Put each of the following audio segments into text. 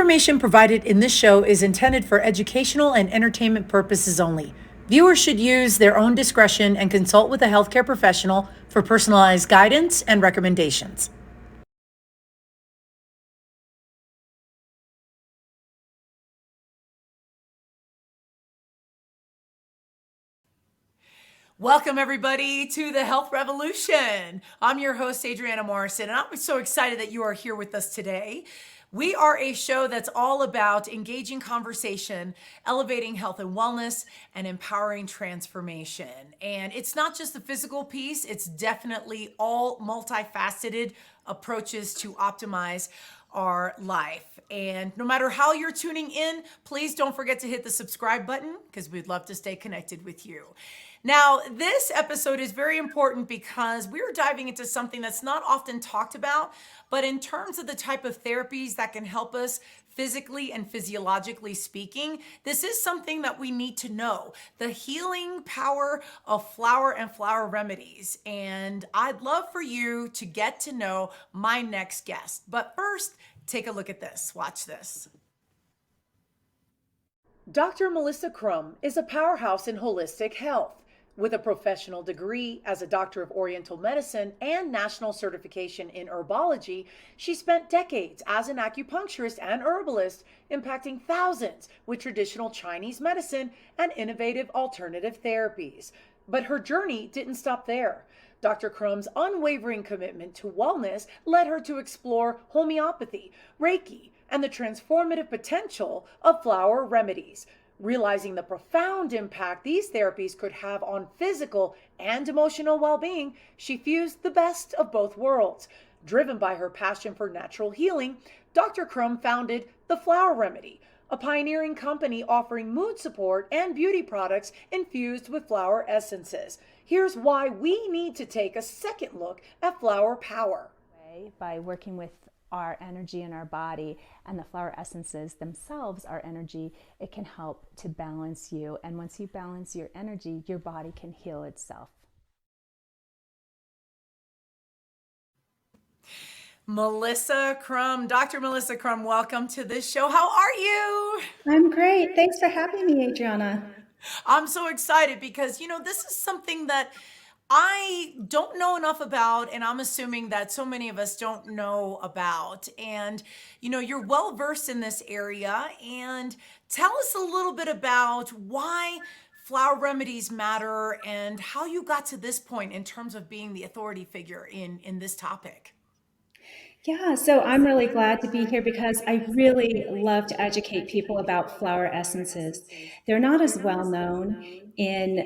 information provided in this show is intended for educational and entertainment purposes only. Viewers should use their own discretion and consult with a healthcare professional for personalized guidance and recommendations. Welcome, everybody, to the Health Revolution. I'm your host, Adriana Morrison, and I'm so excited that you are here with us today. We are a show that's all about engaging conversation, elevating health and wellness, and empowering transformation. And it's not just the physical piece, it's definitely all multifaceted approaches to optimize our life. And no matter how you're tuning in, please don't forget to hit the subscribe button because we'd love to stay connected with you. Now, this episode is very important because we're diving into something that's not often talked about, but in terms of the type of therapies that can help us physically and physiologically speaking, this is something that we need to know, the healing power of flower and flower remedies. And I'd love for you to get to know my next guest. But first, take a look at this. Watch this. Dr. Melissa Crum is a powerhouse in holistic health. With a professional degree as a Doctor of Oriental Medicine and national certification in herbology, she spent decades as an acupuncturist and herbalist, impacting thousands with traditional Chinese medicine and innovative alternative therapies. But her journey didn't stop there. Dr. Crum's unwavering commitment to wellness led her to explore homeopathy, Reiki, and the transformative potential of flower remedies. Realizing the profound impact these therapies could have on physical and emotional well being, she fused the best of both worlds. Driven by her passion for natural healing, Dr. Crum founded The Flower Remedy, a pioneering company offering mood support and beauty products infused with flower essences. Here's why we need to take a second look at flower power. By working with our energy in our body, and the flower essences themselves are energy, it can help to balance you. And once you balance your energy, your body can heal itself. Melissa Crum, Dr. Melissa Crum, welcome to this show. How are you? I'm great. Thanks for having me, Adriana. I'm so excited because, this is something that I don't know enough about, and I'm assuming that so many of us don't know about. And, you're well versed in this area. And tell us a little bit about why flower remedies matter and how you got to this point in terms of being the authority figure in this topic. Yeah, so I'm really glad to be here because I really love to educate people about flower essences. They're not as well known in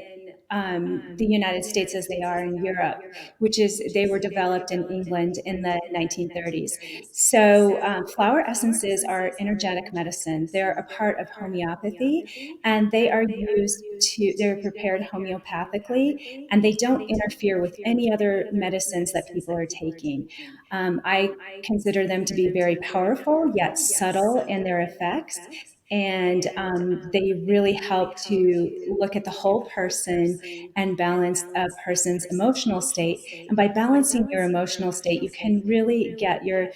the United States as they are in Europe, which is they were developed in England in the 1930s. So flower essences are energetic medicine. They're a part of homeopathy, and they are used to, they're prepared homeopathically, and they don't interfere with any other medicines that people are taking. I consider them to be very powerful yet subtle in their effects. And they really help to look at the whole person and balance a person's emotional state. And by balancing your emotional state, you can really get your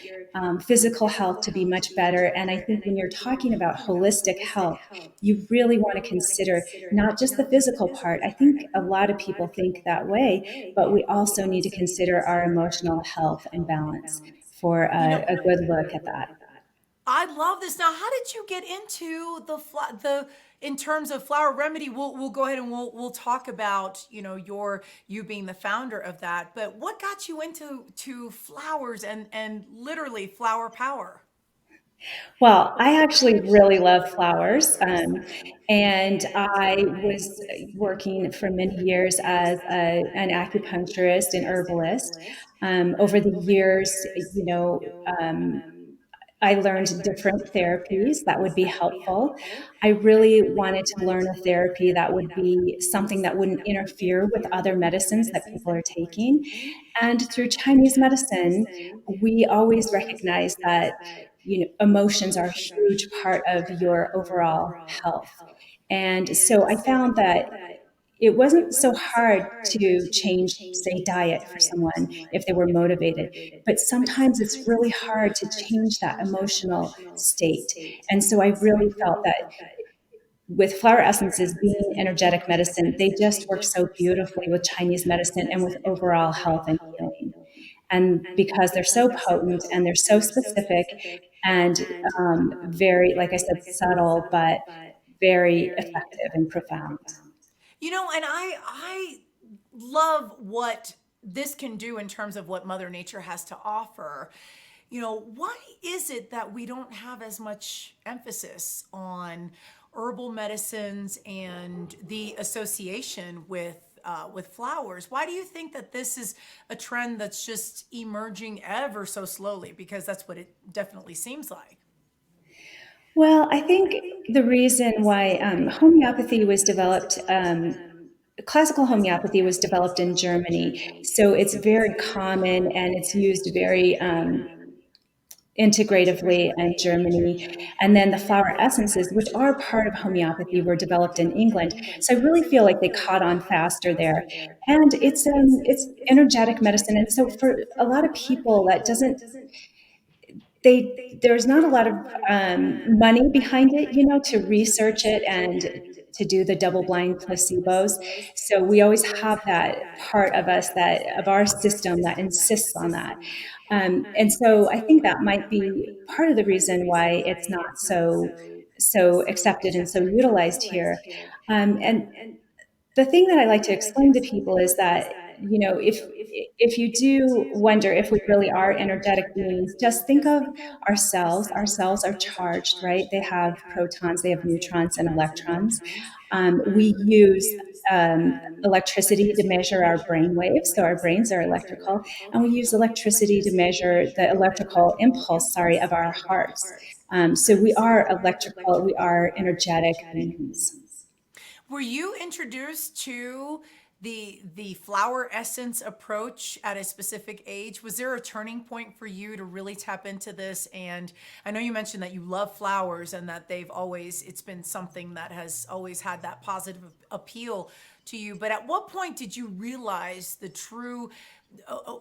physical health to be much better. And I think when you're talking about holistic health, you really want to consider not just the physical part. I think a lot of people think that way, but we also need to consider our emotional health and balance for a good look at that. I love this. Now, how did you get into the in terms of flower remedy? We'll go ahead and we'll talk about you being the founder of that. But what got you into flowers and literally flower power? Well, I actually really love flowers. And I was working for many years as an acupuncturist and herbalist. Over the years, I learned different therapies that would be helpful. I really wanted to learn a therapy that would be something that wouldn't interfere with other medicines that people are taking. And through Chinese medicine, we always recognize that emotions are a huge part of your overall health. And so I found that it wasn't so hard to change, say, diet for someone if they were motivated. But sometimes it's really hard to change that emotional state. And so I really felt that with flower essences being energetic medicine, they just work so beautifully with Chinese medicine and with overall health and healing. And because they're so potent and they're so specific and very, like I said, subtle, but very effective and profound. And I love what this can do in terms of what Mother Nature has to offer. Why is it that we don't have as much emphasis on herbal medicines and the association with flowers? Why do you think that this is a trend that's just emerging ever so slowly? Because that's what it definitely seems like. Well, I think the reason why homeopathy was developed, classical homeopathy was developed in Germany. So it's very common and it's used very integratively in Germany. And then the flower essences, which are part of homeopathy, were developed in England. So I really feel like they caught on faster there. And it's energetic medicine. And so for a lot of people that doesn't there's not a lot of money behind it, to research it and to do the double blind placebos. So we always have that part of us that of our system that insists on that. And so I think that might be part of the reason why it's not so accepted and so utilized here. And the thing that I like to explain to people is that, if you do wonder if we really are energetic beings, just think of ourselves. Our cells are charged, right? They have protons, they have neutrons and electrons. We use electricity to measure our brain waves, so our brains are electrical, and we use electricity to measure the electrical impulse, of our hearts. So we are electrical, we are energetic beings. Were you introduced to the flower essence approach at a specific age? Was there a turning point for you to really tap into this? And I know you mentioned that you love flowers and that it's been something that has always had that positive appeal to you. But at what point did you realize the true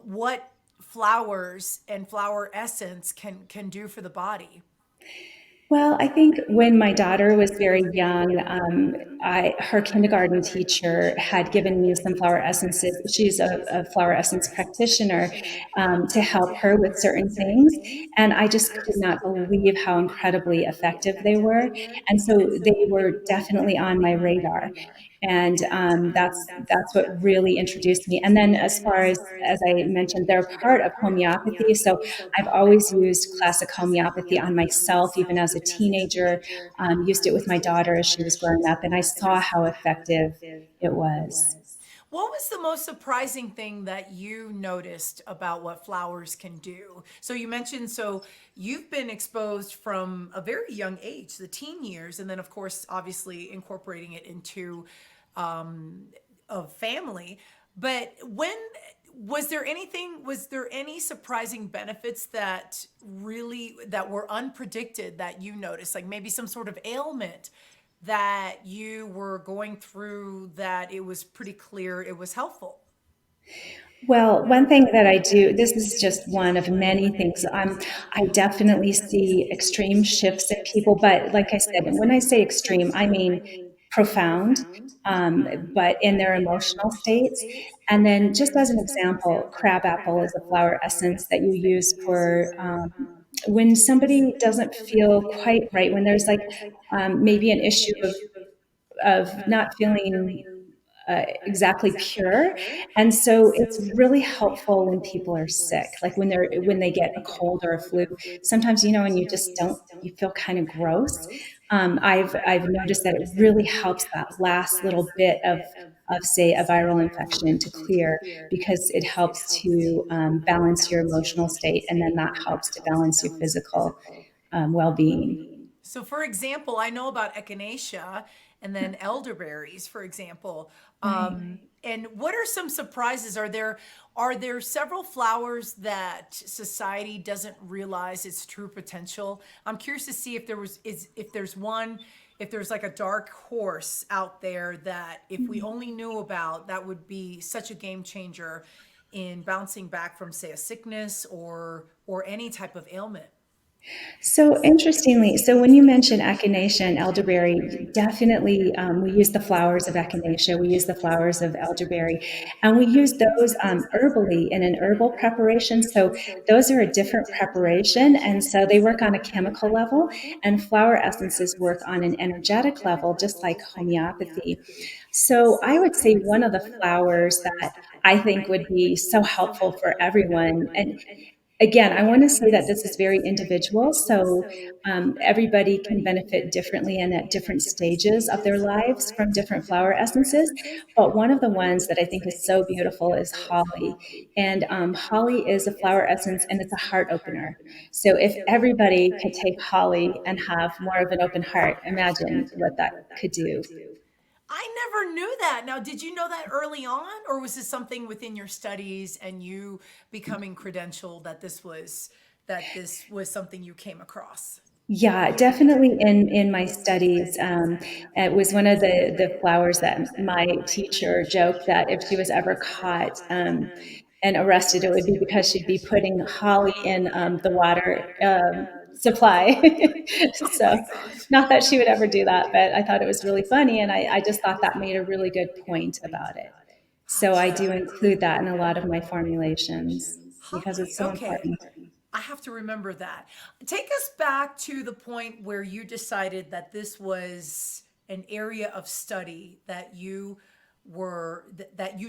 what flowers and flower essence can do for the body? Well, I think when my daughter was very young, her kindergarten teacher had given me some flower essences. She's a flower essence practitioner, to help her with certain things. And I just could not believe how incredibly effective they were. And so they were definitely on my radar. And that's what really introduced me. And then, as I mentioned, they're part of homeopathy. So I've always used classic homeopathy on myself, even as a teenager. Used it with my daughter as she was growing up, and I saw how effective it was. What was the most surprising thing that you noticed about what flowers can do? So you mentioned, so you've been exposed from a very young age, the teen years, and then of course, obviously incorporating it into a family. But was there any surprising benefits that were unpredicted that you noticed, like maybe some sort of ailment that you were going through that it was pretty clear it was helpful? Well, one thing that I do, this is just one of many things. I definitely see extreme shifts in people, but like I said, when I say extreme, I mean profound, but in their emotional states. And then, just as an example, crabapple is a flower essence that you use for when somebody doesn't feel quite right, when there's like maybe an issue of not feeling exactly pure. And so it's really helpful when people are sick, like when they get a cold or a flu. Sometimes, and you just don't, you feel kind of gross. I've noticed that it really helps that last little bit of say a viral infection to clear, because it helps to balance your emotional state, and then that helps to balance your physical well-being. So, for example, I know about echinacea and then elderberries, for example. Right. And what are some surprises? Are there several flowers that society doesn't realize its true potential? I'm curious to see if there's one if there's like a dark horse out there that if we only knew about, that would be such a game changer in bouncing back from, say, a sickness or any type of ailment. So interestingly, so when you mention echinacea and elderberry, definitely we use the flowers of echinacea, we use the flowers of elderberry, and we use those herbally in an herbal preparation. So those are a different preparation, and so they work on a chemical level, and flower essences work on an energetic level, just like homeopathy. So I would say one of the flowers that I think would be so helpful for everyone, and again, I want to say that this is very individual. So everybody can benefit differently and at different stages of their lives from different flower essences. But one of the ones that I think is so beautiful is holly. And holly is a flower essence and it's a heart opener. So if everybody could take holly and have more of an open heart, imagine what that could do. I never knew that. Now, did you know that early on, or was this something within your studies and you becoming credentialed that this was something you came across? Yeah, definitely in my studies. It was one of the flowers that my teacher joked that if she was ever caught and arrested, it would be because she'd be putting holly in the water supply. Oh So, my gosh. not that she would ever do that, but I thought it was really funny, and I just thought that made a really good point about it. So I do include that in a lot of my formulations because Holly. it's so Okay. important. I have to remember that. Take us back to the point where you decided that this was an area of study that you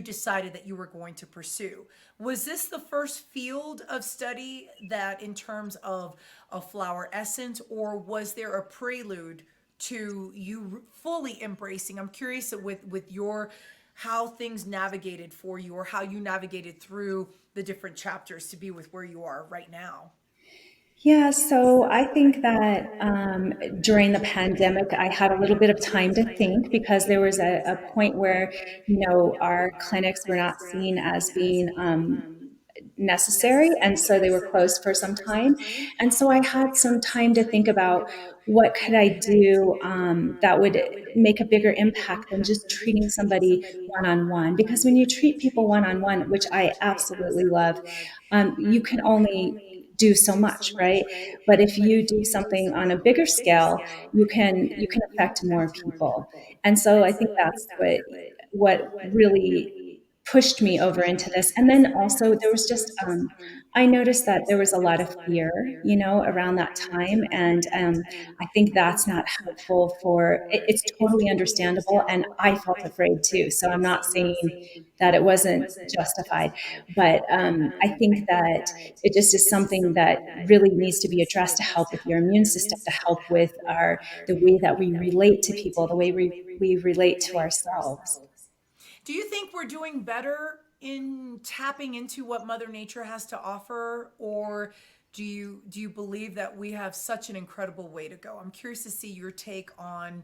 decided that you were going to pursue. Was this the first field of study that in terms of a flower essence, or was there a prelude to you fully embracing? I'm curious with your how things navigated for you, or how you navigated through the different chapters to be with where you are right now. Yeah, so I think that during the pandemic, I had a little bit of time to think because there was a point where, our clinics were not seen as being necessary. And so they were closed for some time. And so I had some time to think about what could I do that would make a bigger impact than just treating somebody one-on-one. Because when you treat people one-on-one, which I absolutely love, you can only do so much, right? But if you do something on a bigger scale, you can affect more people. And so I think that's what really pushed me over into this. And then also there was just I noticed that there was a lot of fear, around that time, and I think that's not helpful for it's totally understandable, and I felt afraid too. So I'm not saying that it wasn't justified, but I think that it just is something that really needs to be addressed to help with your immune system, to help with the way that we relate to people, the way we relate to ourselves. Do you think we're doing better in tapping into what Mother Nature has to offer, or do you believe that we have such an incredible way to go? I'm curious to see your take on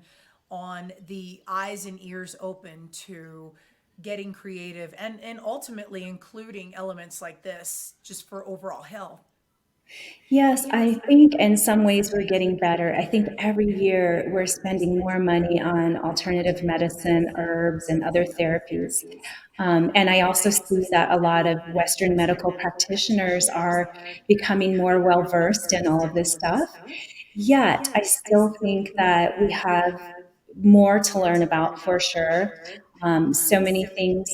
the eyes and ears open to getting creative and ultimately including elements like this just for overall health. Yes, I think in some ways we're getting better. I think every year we're spending more money on alternative medicine, herbs, and other therapies. And I also see that a lot of Western medical practitioners are becoming more well versed in all of this stuff. Yet, I still think that we have more to learn about for sure. So many things,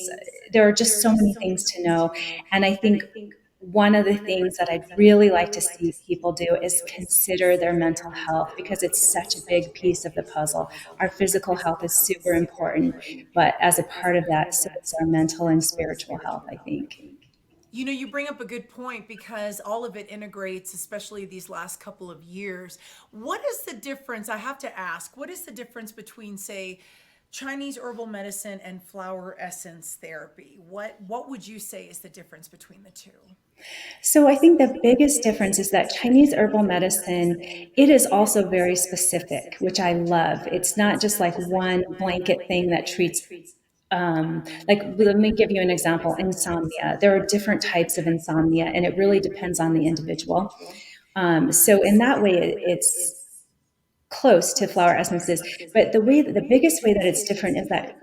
there are just so many things to know. And I think one of the things that I'd really like to see people do is consider their mental health because it's such a big piece of the puzzle. Our physical health is super important, but as a part of that, so it's our mental and spiritual health, I think. You bring up a good point because all of it integrates, especially these last couple of years. What is the difference? I have to ask, what is the difference between, say, Chinese herbal medicine and flower essence therapy? What would you say is the difference between the two? So I think the biggest difference is that Chinese herbal medicine, it is also very specific, which I love. It's not just like one blanket thing that treats like let me give you an example, insomnia. There are different types of insomnia and it really depends on the individual. So in that way, it's close to flower essences. But the biggest way that it's different is that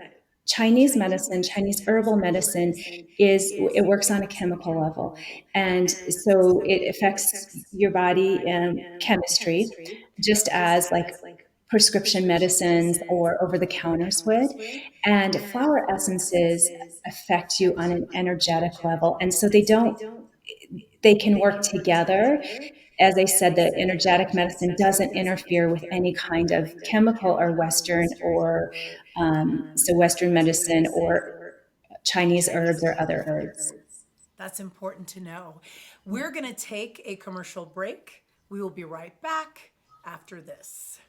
Chinese medicine, Chinese herbal medicine it works on a chemical level. And so it affects your body chemistry, just as like prescription medicines or over the counters would. And flower essences affect you on an energetic level. And so they can work together. As I said, the energetic medicine doesn't interfere with any kind of chemical or Western medicine or Chinese herbs or other herbs. That's important to know. We're going to take a commercial break. We will be right back after this.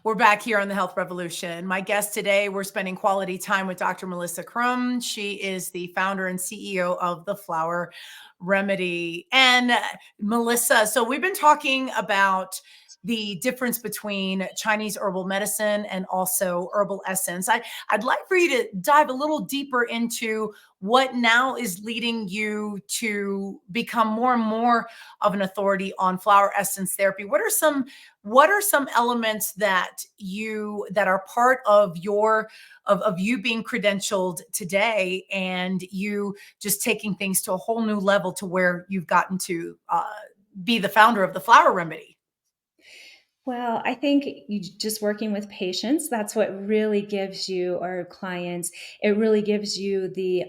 We're back here on the Health Revolution. My guest today, we're spending quality time with Dr. Melissa Crum. She is the founder and CEO of the Flower Remedy. And Melissa, so we've been talking about the difference between Chinese herbal medicine and also herbal essence. I'd like for you to dive a little deeper into what now is leading you to become more and more of an authority on flower essence therapy. What are some elements that are part of you being credentialed today and you just taking things to a whole new level to where you've gotten to be the founder of the Flower Remedy? Well, I think you just working with patients, that's what really gives you, or clients, it really gives you the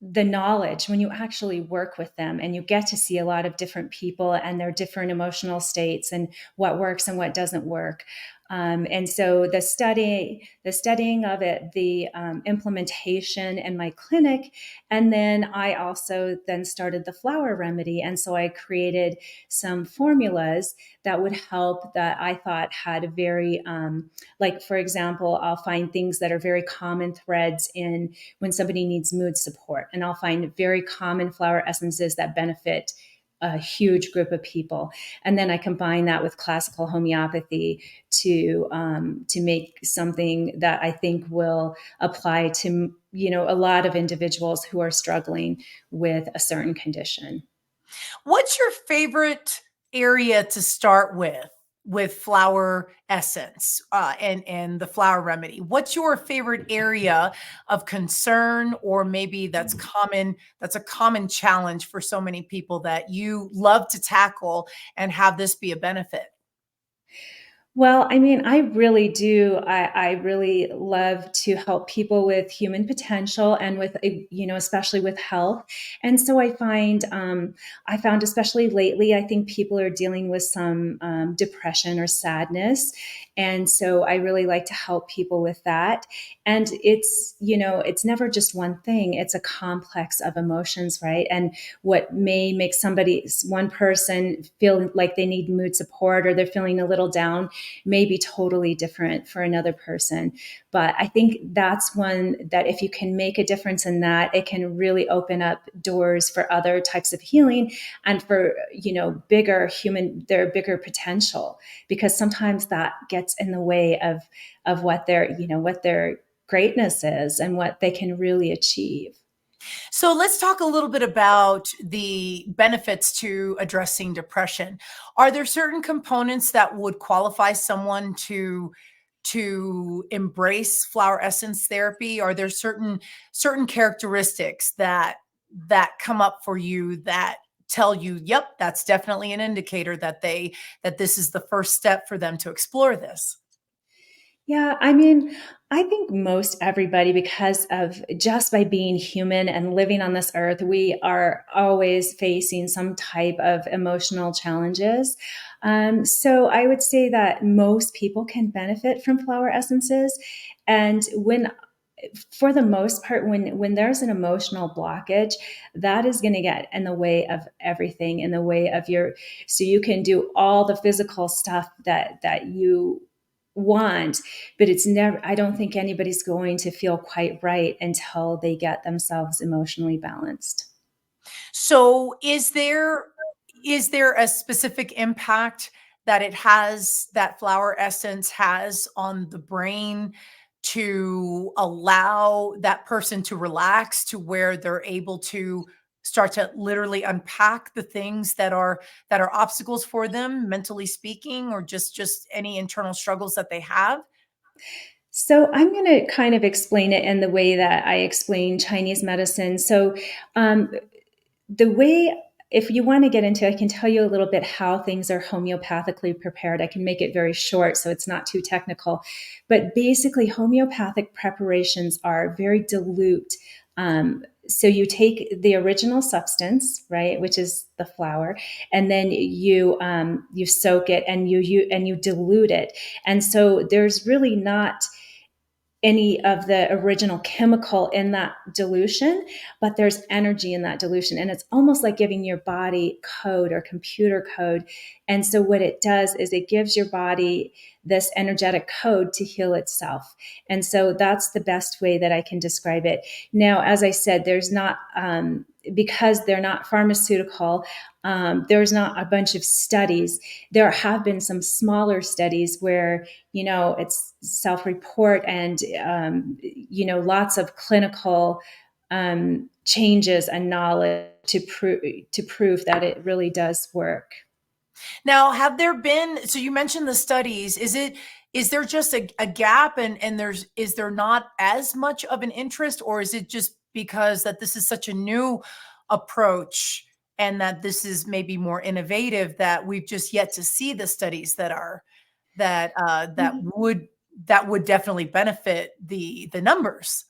knowledge when you actually work with them and you get to see a lot of different people and their different emotional states and what works and what doesn't work. And so the studying of it, the implementation in my clinic, and then I also then started the Flower Remedy. And so I created some formulas that would help that I thought had very, like for example, I'll find things that are very common threads in when somebody needs mood support, and I'll find very common flower essences that benefit a huge group of people, and then I combine that with classical homeopathy to make something that I think will apply to a lot of individuals who are struggling with a certain condition. What's your favorite area to start with with flower essence and the flower remedy. What's your favorite area of concern, or maybe that's common, that's a common challenge for so many people that you love to tackle and have this be a benefit? Well, I mean, I really do. I really love to help people with human potential and with, especially with health. And so I found, especially lately, I think people are dealing with some depression or sadness. And so I really like to help people with that. And it's never just one thing, it's a complex of emotions, right? And what may make one person feel like they need mood support or they're feeling a little down may be totally different for another person. But I think that's one that if you can make a difference in that, it can really open up doors for other types of healing and for, their bigger potential, because sometimes that gets in the way of what their greatness is and what they can really achieve. So let's talk a little bit about the benefits to addressing depression. Are there certain components that would qualify someone to embrace flower essence therapy? Are there certain characteristics that come up for you that tell you, yep, that's definitely an indicator that this is the first step for them to explore this? Yeah, I mean, I think most everybody, because of just by being human and living on this earth, we are always facing some type of emotional challenges. So I would say that most people can benefit from flower essences. And for the most part, when there's an emotional blockage, that is going to get in the way of everything, in the way of so you can do all the physical stuff that you want, but it's never, I don't think anybody's going to feel quite right until they get themselves emotionally balanced. So is there a specific impact that flower essence has on the brain to allow that person to relax to where they're able to start to literally unpack the things that are obstacles for them, mentally speaking, or just any internal struggles that they have? So I'm going to kind of explain it in the way that I explain Chinese medicine. So um, the way, if you want to get into, I can tell you a little bit how things are homeopathically prepared. I can make it very short so it's not too technical. But basically, homeopathic preparations are very dilute. So you take the original substance, right, which is the flour, and then you soak it and you dilute it. And so there's really not any of the original chemical in that dilution, but there's energy in that dilution. And it's almost like giving your body code or computer code. And so what it does is it gives your body this energetic code to heal itself. And so that's the best way that I can describe it. Now, as I said, there's not, because they're not pharmaceutical, there's not a bunch of studies. There have been some smaller studies where, it's self-report and, lots of clinical changes and knowledge to prove that it really does work. Now, have there been, so you mentioned the studies, is there just a gap, and is there not as much of an interest, or is it just because that this is such a new approach and that this is maybe more innovative that we've just yet to see the studies that would definitely benefit the numbers?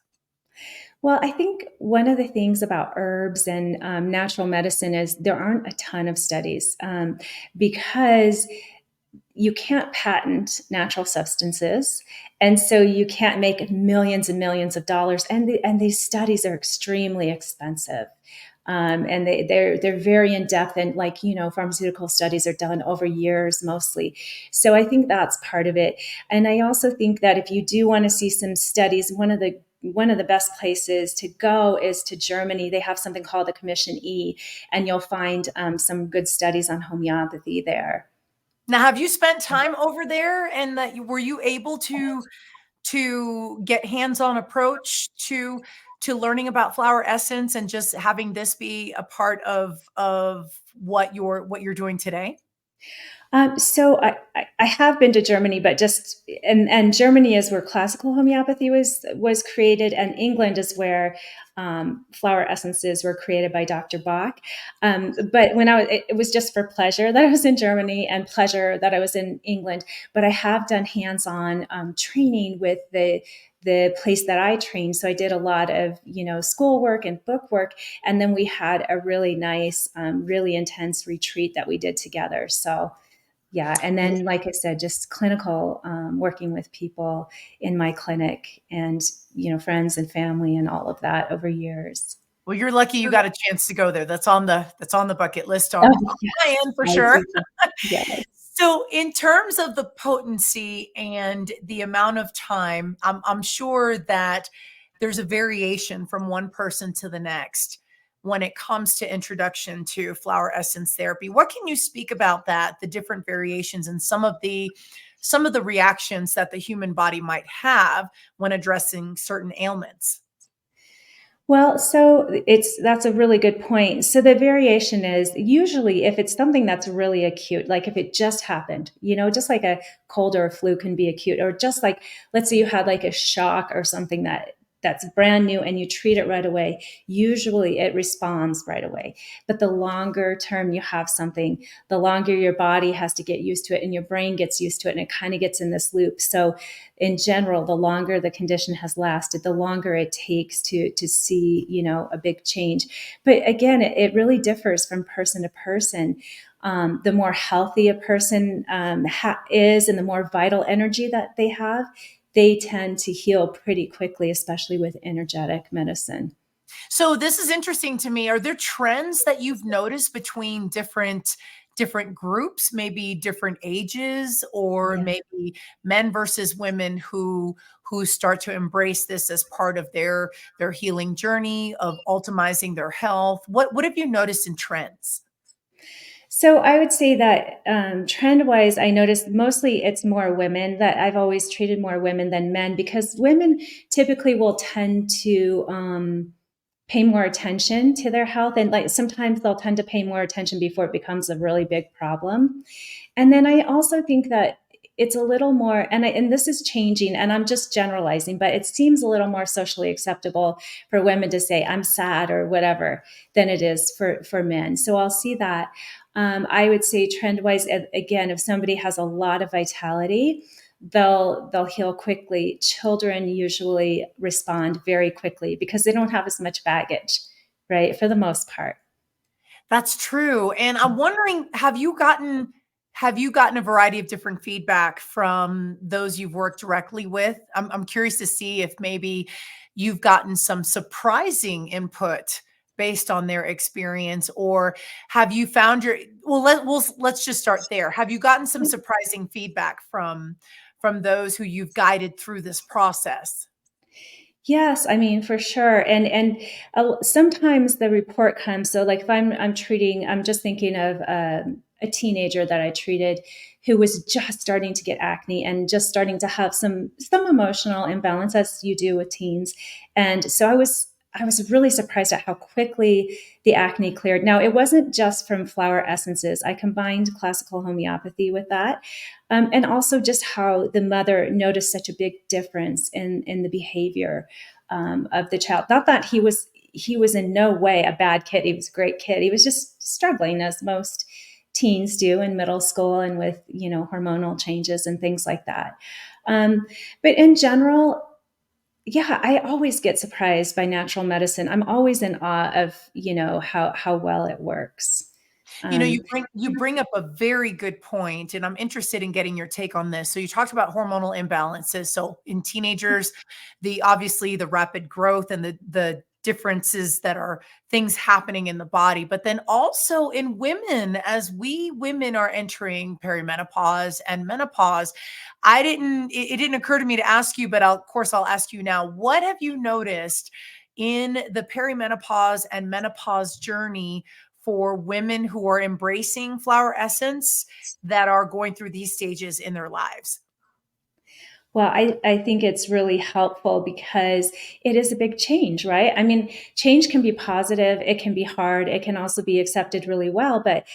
Well, I think one of the things about herbs and natural medicine is there aren't a ton of studies because you can't patent natural substances, and so you can't make millions and millions of dollars. And these studies are extremely expensive. And they're very in depth, and like pharmaceutical studies are done over years mostly. So I think that's part of it. And I also think that if you do want to see some studies, one of the best places to go is to Germany. They have something called the Commission E, and you'll find some good studies on homeopathy there. Now, have you spent time over there, and were you able to get hands-on approach to learning about flower essence and just having this be a part of what you're doing today? So I have been to Germany, but just and Germany is where classical homeopathy was created, and England is where flower essences were created by Dr. Bach. But when it was just for pleasure that I was in Germany and pleasure that I was in England. But I have done hands-on training with the place that I trained. So I did a lot of schoolwork and book work, and then we had a really nice, really intense retreat that we did together. So yeah, and then like I said, just clinical, working with people in my clinic, and friends and family and all of that over years. Well, you're lucky you got a chance to go there. That's on the bucket list Oh, on my yes, end for I sure. do. Yes. So, in terms of the potency and the amount of time, I'm sure that there's a variation from one person to the next when it comes to introduction to flower essence therapy. What can you speak about that, the different variations and some of the reactions that the human body might have when addressing certain ailments? Well, that's a really good point. So the variation is usually if it's something that's really acute, like if it just happened, just like a cold or a flu can be acute, or just like let's say you had like a shock or something that's brand new and you treat it right away. Usually it responds right away. But the longer term you have something, the longer your body has to get used to it and your brain gets used to it, and it kind of gets in this loop. So in general, the longer the condition has lasted, the longer it takes to see, a big change. But again, it really differs from person to person. The more healthy a person is, and the more vital energy that they have, they tend to heal pretty quickly, especially with energetic medicine. So this is interesting to me. Are there trends that you've noticed between different groups, maybe different ages, or Yeah. maybe men versus women who start to embrace this as part of their healing journey of ultimizing their health? What have you noticed in trends? So I would say that trend wise, I noticed mostly it's more women, that I've always treated more women than men, because women typically will tend to pay more attention to their health. And like sometimes they'll tend to pay more attention before it becomes a really big problem. And then I also think that it's a little more, and this is changing, and I'm just generalizing, but it seems a little more socially acceptable for women to say I'm sad or whatever than it is for men. So I'll see that. I would say trend wise, again, if somebody has a lot of vitality, they'll heal quickly. Children usually respond very quickly because they don't have as much baggage, right? For the most part. That's true. And I'm wondering, have you gotten a variety of different feedback from those you've worked directly with? I'm curious to see if maybe you've gotten some surprising input based on their experience, or have you found let's just start there. Have you gotten some surprising feedback from those who you've guided through this process? Yes, I mean for sure, and sometimes the report comes. So, like if I'm treating, I'm just thinking of a teenager that I treated who was just starting to get acne and just starting to have some emotional imbalance, as you do with teens, and so I was really surprised at how quickly the acne cleared. Now, it wasn't just from flower essences. I combined classical homeopathy with that, and also just how the mother noticed such a big difference in the behavior of the child. Not that he was in no way a bad kid. He was a great kid. He was just struggling, as most teens do in middle school, and with hormonal changes and things like that. But in general, yeah, I always get surprised by natural medicine. I'm always in awe of how well it works. You know, you Um, bring you bring up a very good point, and I'm interested in getting your take on this. So you talked about hormonal imbalances. So in teenagers, obviously the rapid growth and the differences that are things happening in the body, but then also in women, as we women are entering perimenopause and menopause. It didn't occur to me to ask you, but of course I'll ask you now. What have you noticed in the perimenopause and menopause journey for women who are embracing flower essence that are going through these stages in their lives? Well, I think it's really helpful because it is a big change, right? I mean, change can be positive, it can be hard, it can also be accepted really well, but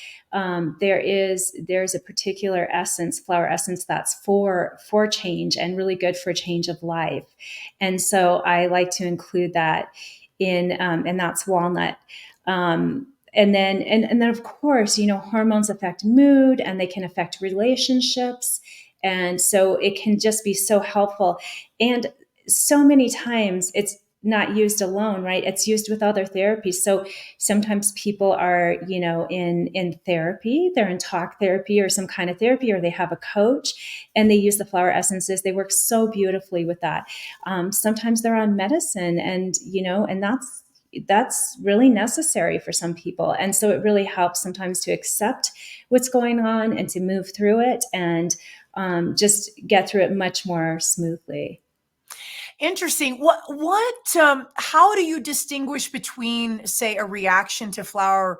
there's a particular essence, flower essence, that's for change and really good for change of life. And so I like to include that and that's walnut. And then of course, hormones affect mood and they can affect relationships. And so it can just be so helpful. And so many times it's not used alone, right? It's used with other therapies. So sometimes people are, in therapy, they're in talk therapy or some kind of therapy, or they have a coach and they use the flower essences. They work so beautifully with that. Sometimes they're on medicine and that's really necessary for some people. And so it really helps sometimes to accept what's going on and to move through it and just get through it much more smoothly. Interesting. How do you distinguish between, say, a reaction to flower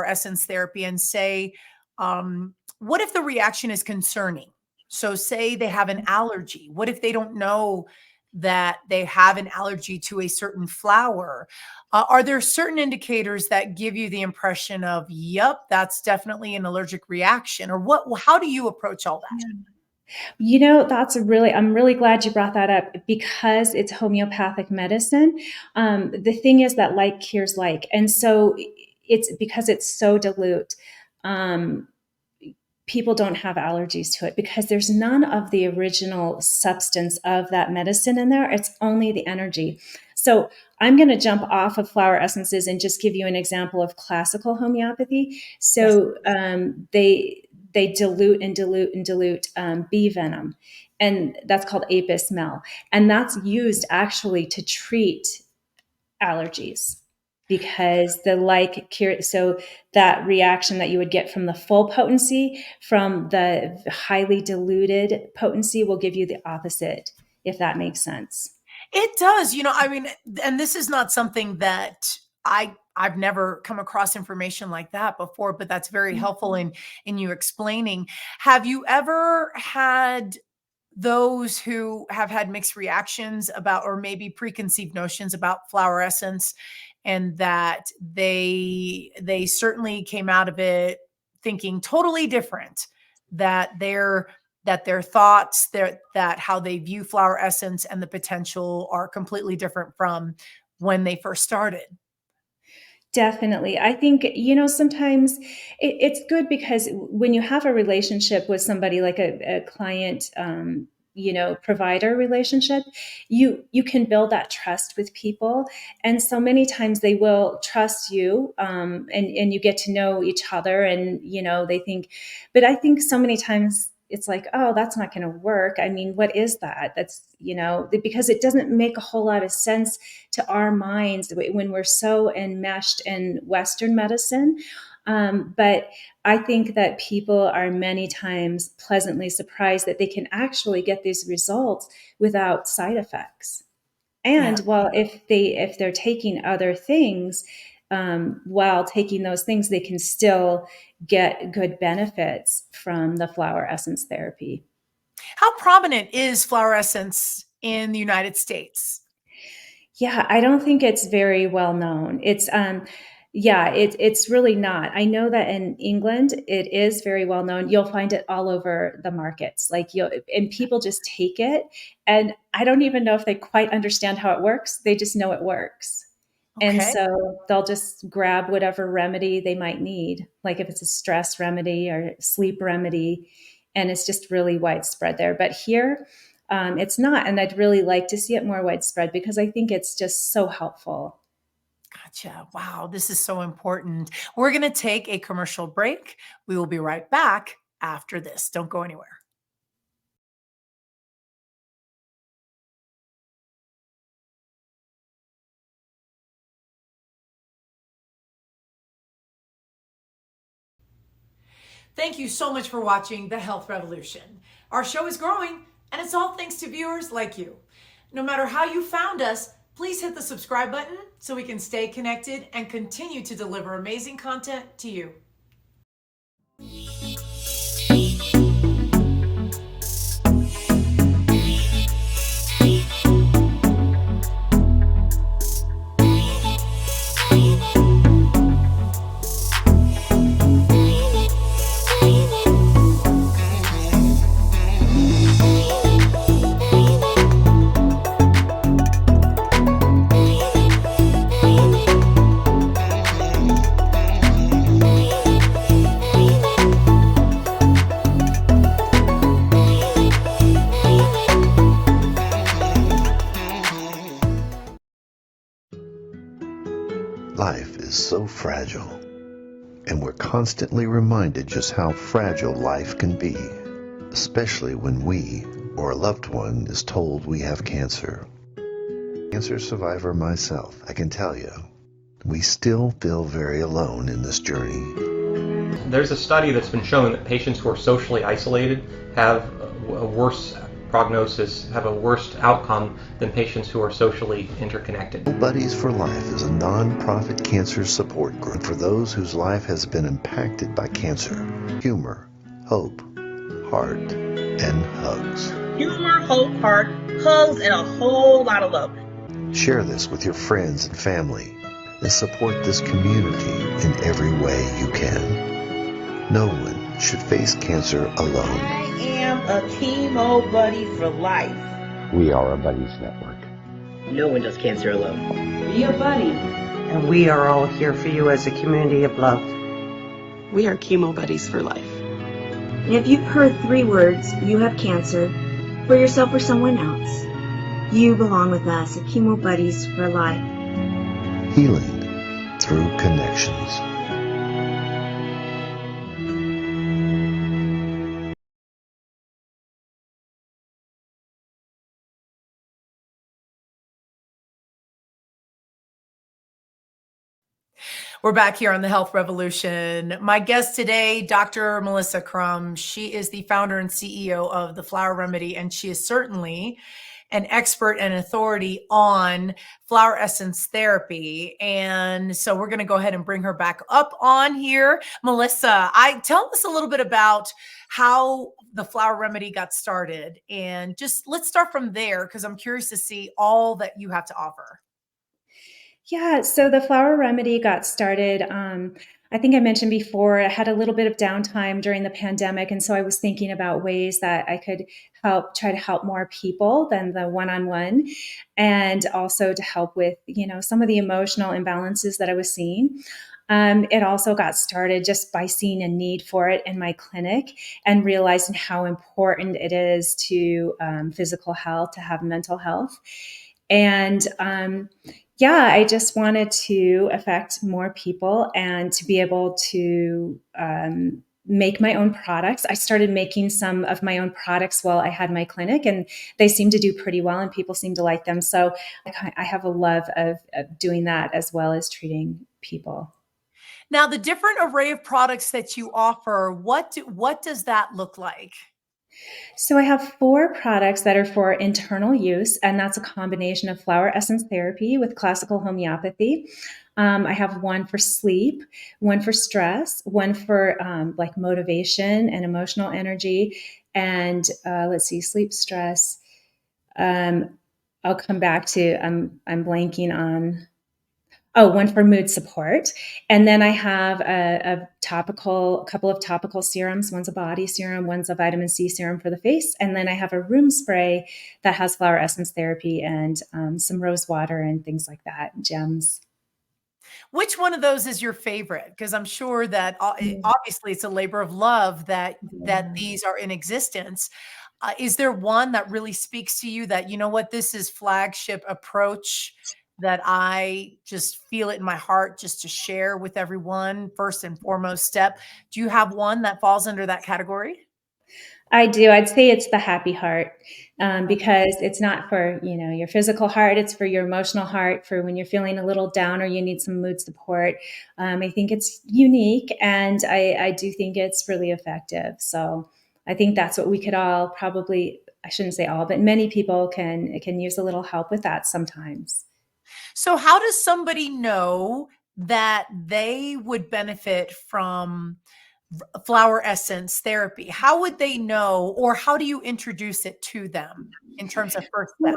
essence therapy and say, what if the reaction is concerning? So say they have an allergy. What if they don't know that they have an allergy to a certain flower? Are there certain indicators that give you the impression of, yep, that's definitely an allergic reaction? Or how do you approach all that? I'm really glad you brought that up because it's homeopathic medicine. The thing is that like cures like. And so it's because it's so dilute. Um, People don't have allergies to it because there's none of the original substance of that medicine in there. It's only the energy. So I'm going to jump off of flower essences and just give you an example of classical homeopathy. Yes. So they dilute and dilute and dilute bee venom, and that's called apis mel, and that's used actually to treat allergies because so that reaction that you would get from the full potency from the highly diluted potency will give you the opposite, if that makes sense. It does. I mean, and this is not something that I've never come across information like that before, but that's very helpful in you explaining. Have you ever had those who have had mixed reactions about, or maybe preconceived notions about flower essence, and that they certainly came out of it thinking totally different, that their thoughts, that how they view flower essence and the potential are completely different from when they first started? Definitely. I think, sometimes it's good because when you have a relationship with somebody like a client, provider relationship, you can build that trust with people. And so many times they will trust you, and you get to know each other and, they think, but I think so many times it's like, oh, that's not going to work. I mean, what is that? That's, because it doesn't make a whole lot of sense to our minds when we're so enmeshed in Western medicine. But I think that people are many times pleasantly surprised that they can actually get these results without side effects. Yeah. And well, if they're taking other things, while taking those things, they can still get good benefits from the flower essence therapy. How prominent is flower essence in the United States? Yeah, I don't think it's very well known. It's really not. I know that in England it is very well known. You'll find it all over the markets. And people just take it, and I don't even know if they quite understand how it works. They just know it works. And Okay. so they'll just grab whatever remedy they might need, like if it's a stress remedy or sleep remedy, and it's just really widespread there. But here, it's not. And I'd really like to see it more widespread because I think it's just so helpful. Gotcha. Wow, this is so important. We're going to take a commercial break. We will be right back after this. Don't go anywhere. Thank you so much for watching The Health Revolution. Our show is growing, and it's all thanks to viewers like you. No matter how you found us, please hit the subscribe button so we can stay connected and continue to deliver amazing content to you. is so fragile, and we're constantly reminded just how fragile life can be, especially when we or a loved one is told we have cancer. Cancer survivor myself, I can tell you, we still feel very alone in this journey. There's a study that's been showing that patients who are socially isolated have a worse prognosis, have a worse outcome than patients who are socially interconnected. Buddies for Life is a non-profit cancer support group for those whose life has been impacted by cancer. Humor, hope, heart, and hugs. Humor, hope, heart, hugs, and a whole lot of love. Share this with your friends and family and support this community in every way you can. No one should face cancer alone. I am a chemo buddy for life. We are a buddies network. No one does cancer alone. Be a buddy. And we are all here for you as a community of love. We are chemo buddies for life. And if you've heard 3 words, you have cancer, for yourself or someone else, you belong with us at Chemo Buddies for Life. Healing through connections. We're back here on the Health Revolution. My guest today, Dr. Melissa Crum. She is the founder and CEO of the Flower Remedy, and she is certainly an expert and authority on flower essence therapy. And so we're going to go ahead and bring her back up on here. Melissa, tell us a little bit about how the Flower Remedy got started. And just let's start from there, because I'm curious to see all that you have to offer. Yeah, so the Flower Remedy got started. I think I mentioned before, I had a little bit of downtime during the pandemic. And so I was thinking about ways that I could try to help more people than the one-on-one, and also to help with, some of the emotional imbalances that I was seeing. It also got started just by seeing a need for it in my clinic and realizing how important it is to physical health, to have mental health. And I just wanted to affect more people and to be able to make my own products. I started making some of my own products while I had my clinic, and they seemed to do pretty well and people seemed to like them. So I have a love of doing that as well as treating people. Now, the different array of products that you offer, what does that look like? So I have 4 products that are for internal use, and that's a combination of flower essence therapy with classical homeopathy. I have one for sleep, one for stress, one for like motivation and emotional energy, and sleep, stress. I'll come back to, I'm blanking on. Oh, one for mood support. And then I have a couple of topical serums. One's a body serum, one's a vitamin C serum for the face. And then I have a room spray that has flower essence therapy and some rose water and things like that, gems. Which one of those is your favorite? Because I'm sure that obviously it's a labor of love that these are in existence. Is there one that really speaks to you that, this is flagship approach that I just feel it in my heart just to share with everyone, first and foremost step? Do you have one that falls under that category? I do. I'd say it's the happy heart, because it's not for, your physical heart. It's for your emotional heart, for when you're feeling a little down or you need some mood support. I think it's unique, and I do think it's really effective. So I think that's what we could all probably, I shouldn't say all, but many people can use a little help with that sometimes. So how does somebody know that they would benefit from flower essence therapy? How would they know, or how do you introduce it to them in terms of first step?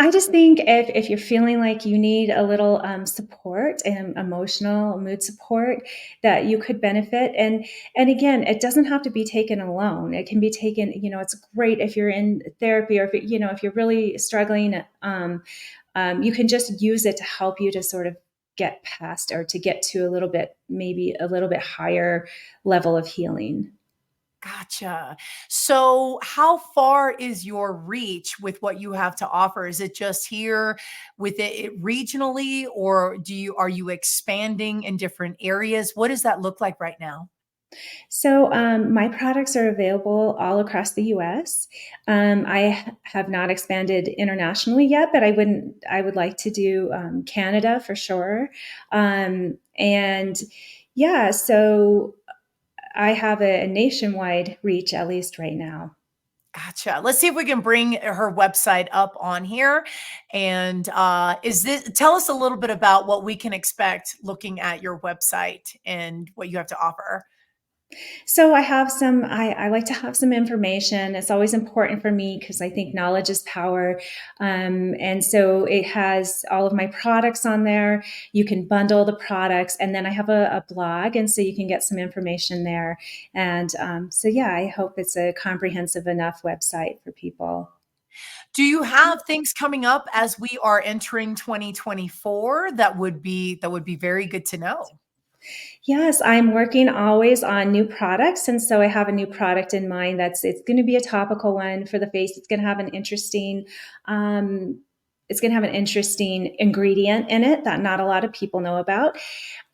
I just think if you're feeling like you need a little support and emotional mood support, that you could benefit. And again, it doesn't have to be taken alone. It can be taken, it's great if you're in therapy, or if you're really struggling, you can just use it to help you to sort of get past, or to get to maybe a little bit higher level of healing. Gotcha. So, how far is your reach with what you have to offer? Is it just here with it regionally, or are you expanding in different areas? What does that look like right now? So, my products are available all across the U.S. Have not expanded internationally yet, but I would like to do Canada for sure. And yeah, so I have a nationwide reach at least right now. Gotcha. Let's see if we can bring her website up on here. And tell us a little bit about what we can expect looking at your website and what you have to offer. So I like to have some information. It's always important for me because I think knowledge is power. And so it has all of my products on there. You can bundle the products. And then I have a blog. And so you can get some information there. And so, yeah, I hope it's a comprehensive enough website for people. Do you have things coming up as we are entering 2024 that would be very good to know? Yes, I'm working always on new products. And so I have a new product in mind it's going to be a topical one for the face. Um, it's going to have an interesting ingredient in it that not a lot of people know about.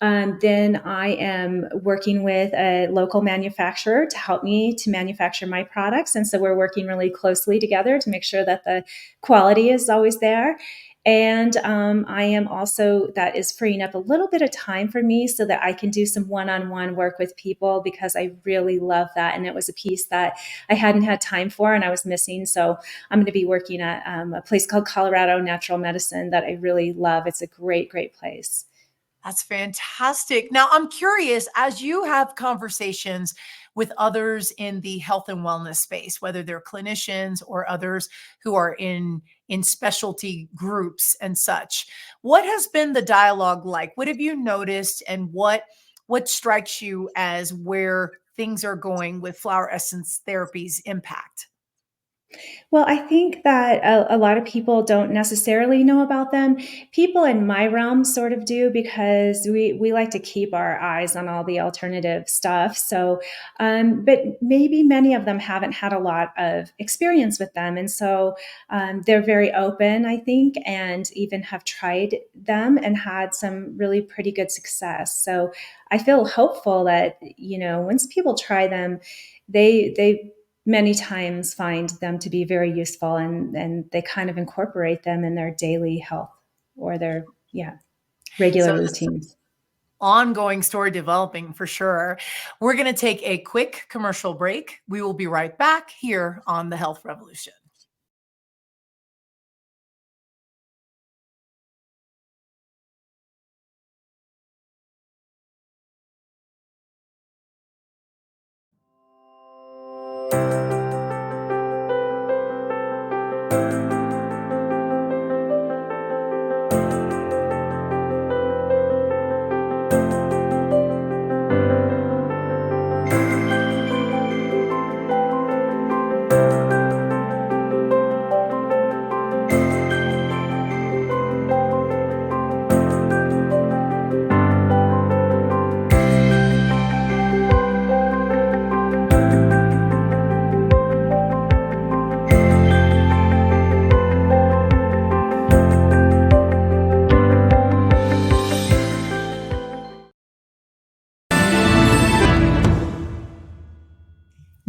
Then I am working with a local manufacturer to help me to manufacture my products. And so we're working really closely together to make sure that the quality is always there. And I am also, that is freeing up a little bit of time for me so that I can do some one on one work with people because I really love that. And it was a piece that I hadn't had time for and I was missing. So I'm going to be working at a place called Colorado Natural Medicine that I really love. It's a great, great place. That's fantastic. Now, I'm curious, as you have conversations with others in the health and wellness space, whether they're clinicians or others who are in specialty groups and such, what has been the dialogue like? What have you noticed, and what strikes you as where things are going with flower essence therapies impact? Well, I think that a lot of people don't necessarily know about them. People in my realm sort of do because we like to keep our eyes on all the alternative stuff. So, but maybe many of them haven't had a lot of experience with them. And so they're very open, I think, and even have tried them and had some really pretty good success. So I feel hopeful that, once people try them, they many times find them to be very useful and they kind of incorporate them in their daily health or their regular So this routines. ongoing story developing for sure. We're going to take a quick commercial break. We will be right back here on the Health Revolution.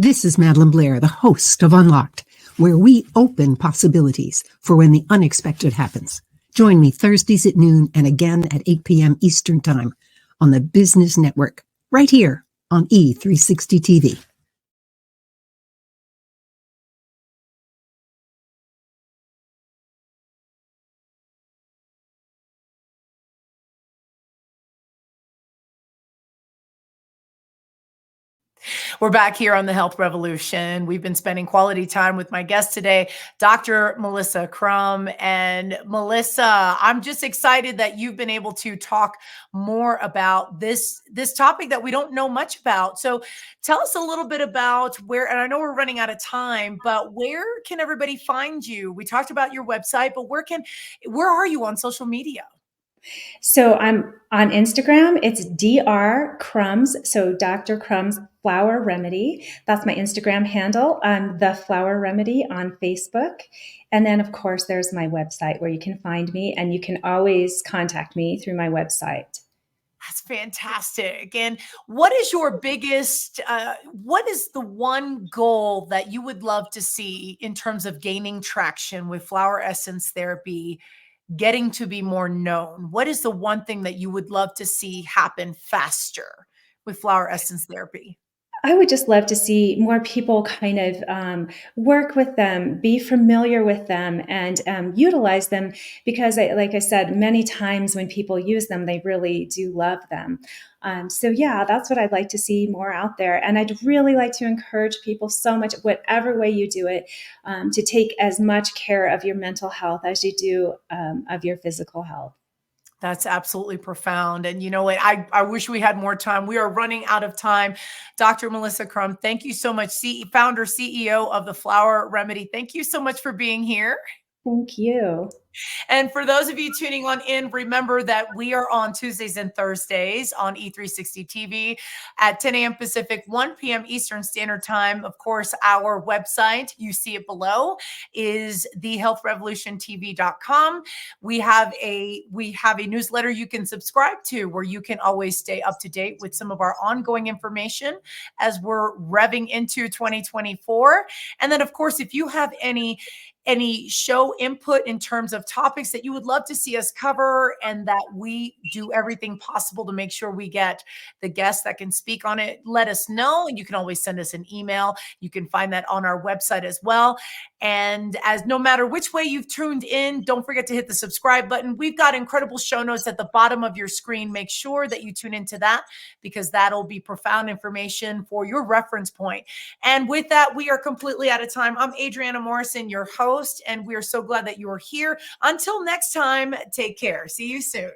This is Madeline Blair, the host of Unlocked, where we open possibilities for when the unexpected happens. Join me Thursdays at noon and again at 8 p.m. Eastern Time on the Business Network, right here on E360 TV. We're back here on the Health Revolution. We've been spending quality time with my guest today, Dr. Melissa Crum. And Melissa, I'm just excited that you've been able to talk more about this topic that we don't know much about. So tell us a little bit about where, and I know we're running out of time, but where can everybody find you? We talked about your website, but where are you on social media? So I'm on Instagram. It's Dr. Crumbs. So Dr. Crumbs Flower Remedy. That's my Instagram handle. The Flower Remedy on Facebook. And then, of course, there's my website where you can find me, and you can always contact me through my website. That's fantastic. And what is your biggest, what is the one goal that you would love to see in terms of gaining traction with flower essence therapy, getting to be more known? What is the one thing that you would love to see happen faster with flower essence therapy? I would just love to see more people kind of work with them, be familiar with them, and utilize them because, like I said, many times when people use them, they really do love them. So, yeah, that's what I'd like to see more out there. And I'd really like to encourage people so much, whatever way you do it, to take as much care of your mental health as you do of your physical health. That's absolutely profound. And you know what? I wish we had more time. We are running out of time. Dr. Melissa Crum, thank you so much. Founder, CEO of the Flower Remedy. Thank you so much for being here. Thank you. And for those of you tuning on in, remember that we are on Tuesdays and Thursdays on E360 TV at 10 a.m. Pacific, 1 p.m. Eastern Standard Time. Of course, our website, you see it below, is thehealthrevolutiontv.com. We have a newsletter you can subscribe to where you can always stay up to date with some of our ongoing information as we're revving into 2024. And then, of course, if you have any show input in terms of topics that you would love to see us cover, and that we do everything possible to make sure we get the guests that can speak on it, let us know. And you can always send us an email. You can find that on our website as well. And as no matter which way you've tuned in, don't forget to hit the subscribe button. We've got incredible show notes at the bottom of your screen. Make sure that you tune into that because that'll be profound information for your reference point. And with that, we are completely out of time. I'm Adriana Morrison, your host, and we are so glad that you are here. Until next time, take care. See you soon.